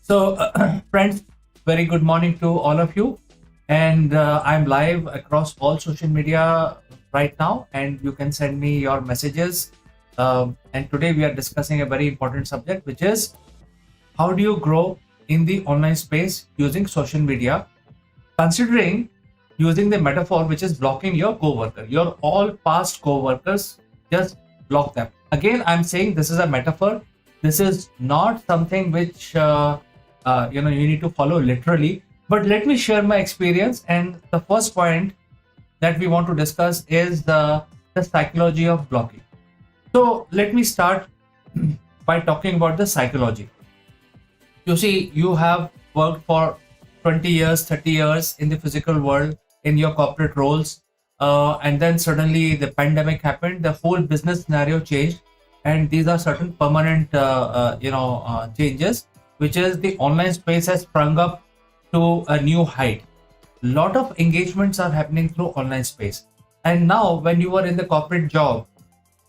So, friends, very good morning to all of you. And I'm live across all social media right now, and you can send me your messages. And today we are discussing a very important subject, which is how do you grow in the online space using social media, considering using the metaphor which is blocking your coworker, your all past coworkers, just block them. Again, I'm saying this is a metaphor. This is not something which you need to follow literally. But let me share my experience. And the first point that we want to discuss is the psychology of blocking. So let me start by talking about the psychology. You see, you have worked for 20 years, 30 years in the physical world, in your corporate roles, and then suddenly the pandemic happened, the whole business scenario changed, and these are certain permanent changes, which is the online space has sprung up to a new height. Lot of engagements are happening through online space. And now when you were in the corporate job,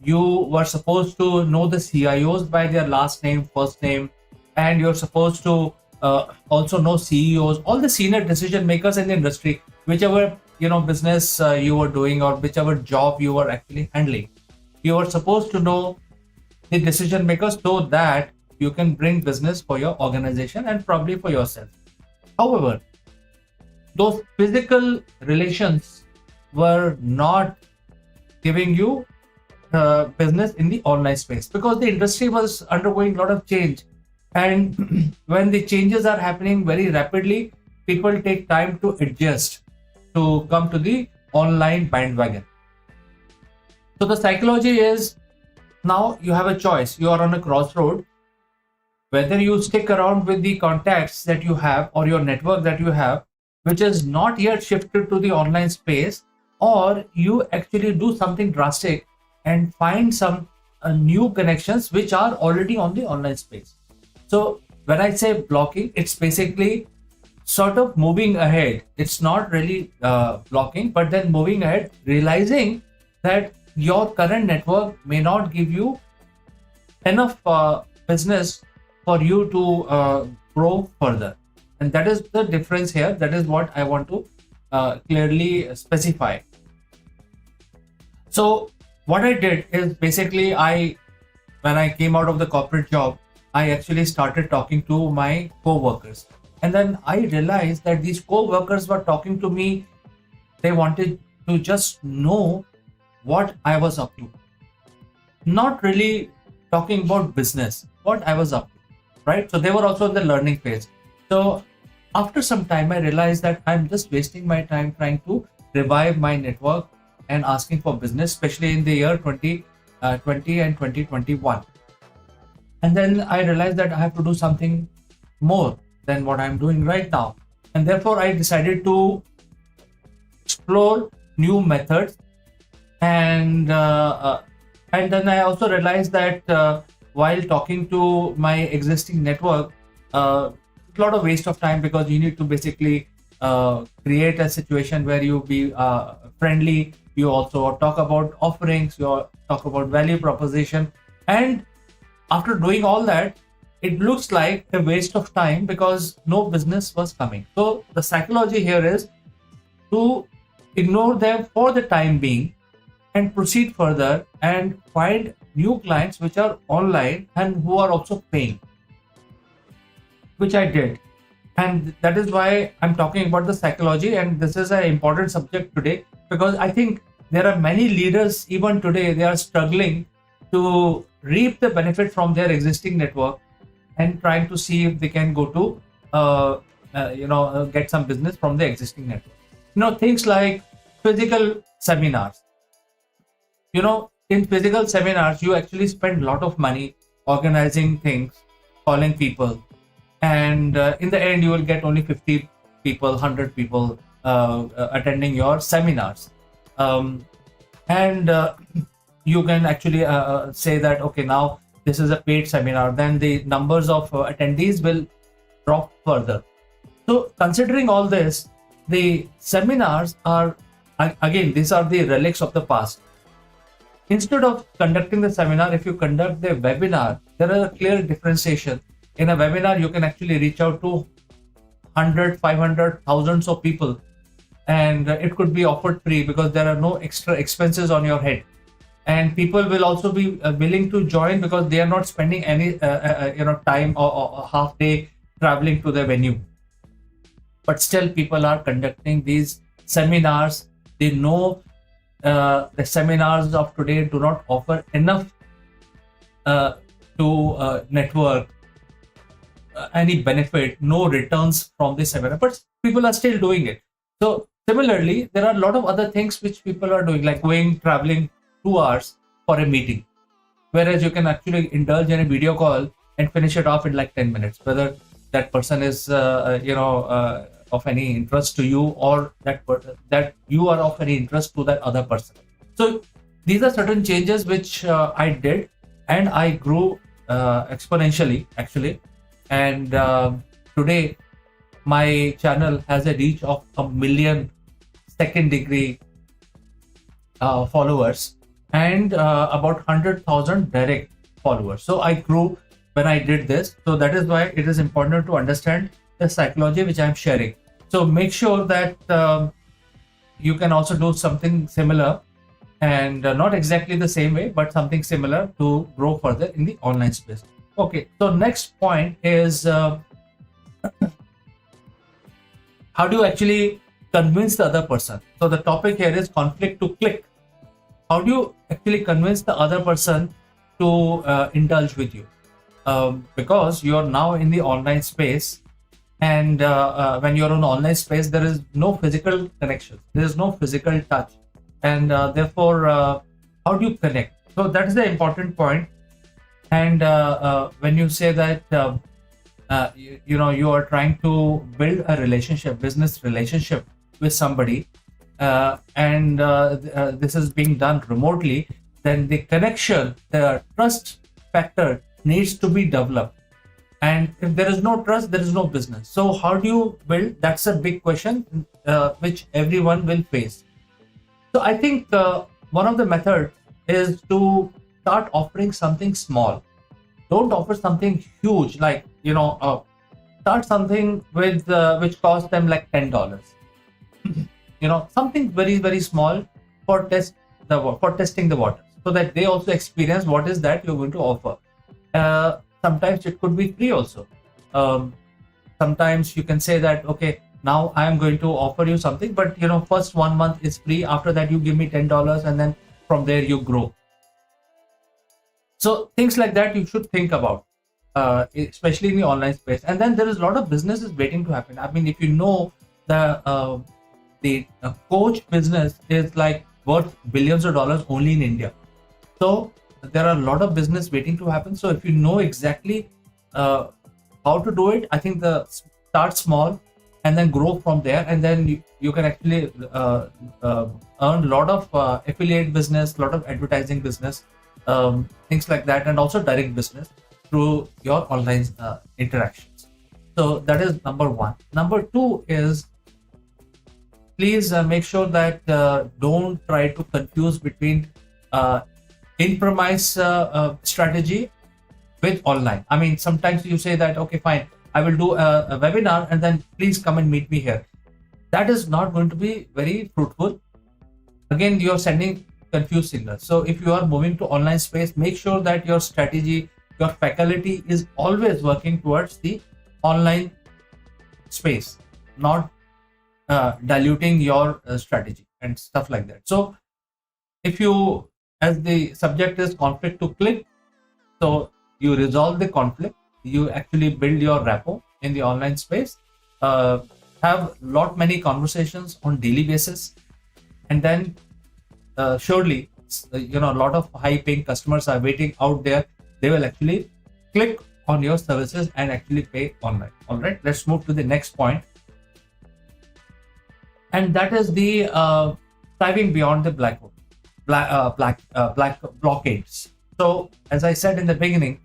you were supposed to know the CIOs by their last name, first name, and you're supposed to also know CEOs, all the senior decision makers in the industry, whichever business you were doing or whichever job you were actually handling. You were supposed to know the decision makers so that you can bring business for your organization and probably for yourself. However, those physical relations were not giving you business in the online space because the industry was undergoing a lot of change. And when the changes are happening very rapidly, people take time to adjust to come to the online bandwagon. So the psychology is now you have a choice. You are on a crossroad. Whether you stick around with the contacts that you have or your network that you have, which is not yet shifted to the online space, or you actually do something drastic and find some new connections which are already on the online space. So when I say blocking, it's basically sort of moving ahead. It's not really blocking, but then moving ahead, realizing that your current network may not give you enough business for you to grow further. And that is the difference here. That is what I want to clearly specify. So what I did is basically when I came out of the corporate job, I actually started talking to my co-workers. And then I realized that these co-workers were talking to me. They wanted to just know what I was up to. Not really talking about business, what I was up to, right? So they were also in the learning phase. So after some time, I realized that I'm just wasting my time trying to revive my network and asking for business, especially in the year 2020 and 2021. And then I realized that I have to do something more than what I'm doing right now. And therefore, I decided to explore new methods. And then I also realized that while talking to my existing network, a lot of waste of time because you need to basically create a situation where you be friendly. You also talk about offerings, you talk about value proposition. And after doing all that, it looks like a waste of time because no business was coming. So the psychology here is to ignore them for the time being and proceed further and find new clients which are online and who are also paying, which I did. And that is why I'm talking about the psychology. And this is an important subject today because I think there are many leaders even today, they are struggling to reap the benefit from their existing network and trying to see if they can go to get some business from the existing network. Things like physical seminars. In physical seminars, you actually spend a lot of money organizing things, calling people, and in the end, you will get only 50 people, 100 people attending your seminars. And you can actually say that, okay, now this is a paid seminar, then the numbers of attendees will drop further. So considering all this, the seminars are, again, these are the relics of the past. Instead of conducting the seminar, if you conduct the webinar, there is a clear differentiation In a webinar, you can actually reach out to 100, 500, thousands of people, and it could be offered free because there are no extra expenses on your head. And people will also be willing to join because they are not spending any time or half day traveling to the venue. But still, people are conducting these seminars. They know the seminars of today do not offer enough to network, any benefit, no returns from the seminar, but people are still doing it. So similarly, there are a lot of other things which people are doing, like traveling 2 hours for a meeting, whereas you can actually indulge in a video call and finish it off in like 10 minutes, whether that person is of any interest to you, or that you are of any interest to that other person. So these are certain changes which I did, and I grew exponentially actually. And today my channel has a reach of 1 million second degree followers, and about 100,000 direct followers. So I grew when I did this. So that is why it is important to understand the psychology which I'm sharing. So make sure that you can also do something similar, and not exactly the same way, but something similar to grow further in the online space. Okay, so next point is how do you actually convince the other person? So the topic here is conflict to click. How do you actually convince the other person to indulge with you? Because you're now in the online space, and when you're in online space, there is no physical connection, there is no physical touch, and therefore how do you connect? So that is the important point. And when you say that you are trying to build a relationship, business relationship with somebody, and this is being done remotely, then the connection, the trust factor needs to be developed. And if there is no trust, there is no business. So how do you build? That's a big question which everyone will face. So I think one of the methods is to start offering something small. Don't offer something huge, like start something with which costs them like $10. Something very, very small for testing the waters, so that they also experience what is that you're going to offer. Sometimes it could be free also. Sometimes you can say that, okay, now I am going to offer you something, but first 1 month is free. After that, you give me $10, and then from there you grow. So things like that you should think about, especially in the online space. And then there is a lot of businesses waiting to happen. I mean, if you know the coach business is like worth billions of dollars only in India. So there are a lot of business waiting to happen. So if you know exactly how to do it, I think start small and then grow from there, and then you can actually earn a lot of affiliate business, a lot of advertising business, things like that, and also direct business through your online interactions. So that is number one. Number two is, please make sure that don't try to confuse between in-premise strategy with online. I mean, sometimes you say that, okay, fine, I will do a webinar and then please come and meet me here. That is not going to be very fruitful. Again, you're sending confused signals. So if you are moving to online space, make sure that your strategy, your faculty is always working towards the online space, not diluting your strategy and stuff like that. So if you, as the subject is conflict to click, so you resolve the conflict, you actually build your rapport in the online space, have many conversations on daily basis, and then surely a lot of high paying customers are waiting out there. They will actually click on your services and actually pay online. All right, let's move to the next point, and that is the thriving beyond the blockades. So as I said in the beginning,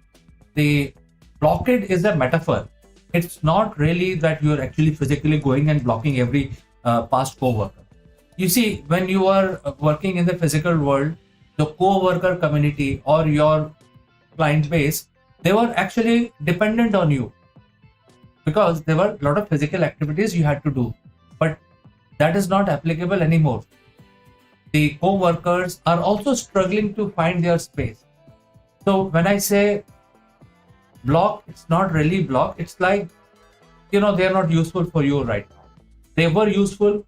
the blockade is a metaphor. It's not really that you're actually physically going and blocking every past co-worker. You see, when you are working in the physical world, the co-worker community or your client base they were actually dependent on you because there were a lot of physical activities you had to do. But that is not applicable anymore. The co-workers are also struggling to find their space. So when I say block, it's not really block. It's like, they are not useful for you right now. They were useful,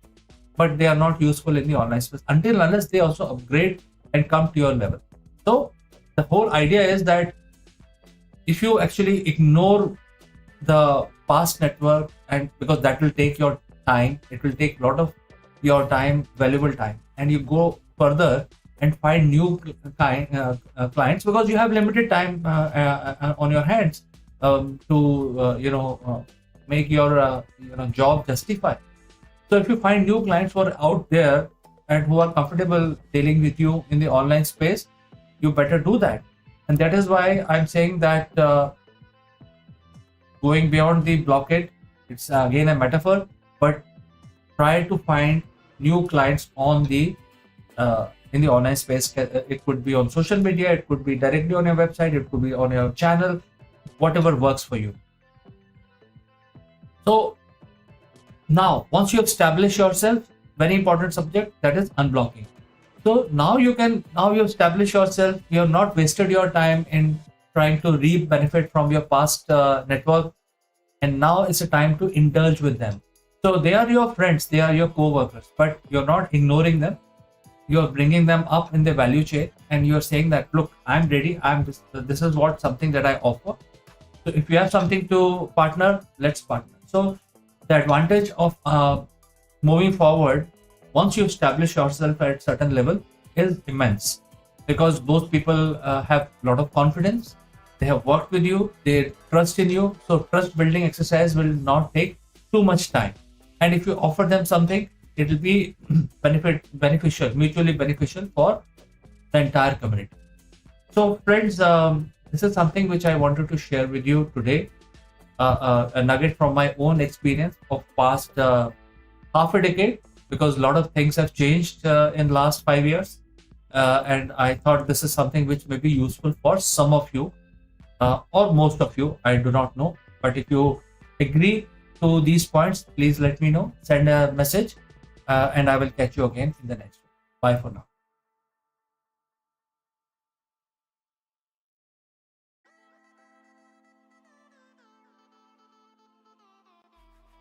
but they are not useful in the online space until unless they also upgrade and come to your level. So the whole idea is that if you actually ignore the past network, and because that will take your time, it will take a lot of your time, valuable time, and you go further and find new clients because you have limited time on your hands to make your job justify. So if you find new clients who are out there and who are comfortable dealing with you in the online space, you better do that. And that is why I'm saying that going beyond the blockade, it's again a metaphor, but try to find new clients on the in the online space. It could be on social media, it could be directly on your website, it could be on your channel, whatever works for you. So now, once you establish yourself, very important subject, that is unblocking. So now you establish yourself, you have not wasted your time in trying to reap benefit from your past network, and now it's a time to indulge with them. So they are your friends, they are your co-workers, but you're not ignoring them. You're bringing them up in the value chain, and you're saying that, look, I'm ready. This is something that I offer. So if you have something to partner, let's partner. So the advantage of moving forward, once you establish yourself at certain level, is immense, because those people have a lot of confidence. They have worked with you, they trust in you. So trust building exercise will not take too much time. And if you offer them something, it will be beneficial, mutually beneficial for the entire community. So friends, this is something which I wanted to share with you today. A nugget from my own experience of past half a decade, because a lot of things have changed in the last 5 years. And I thought this is something which may be useful for some of you or most of you. I do not know. But if you agree to these points, please let me know. Send a message and I will catch you again in the next one. Bye for now.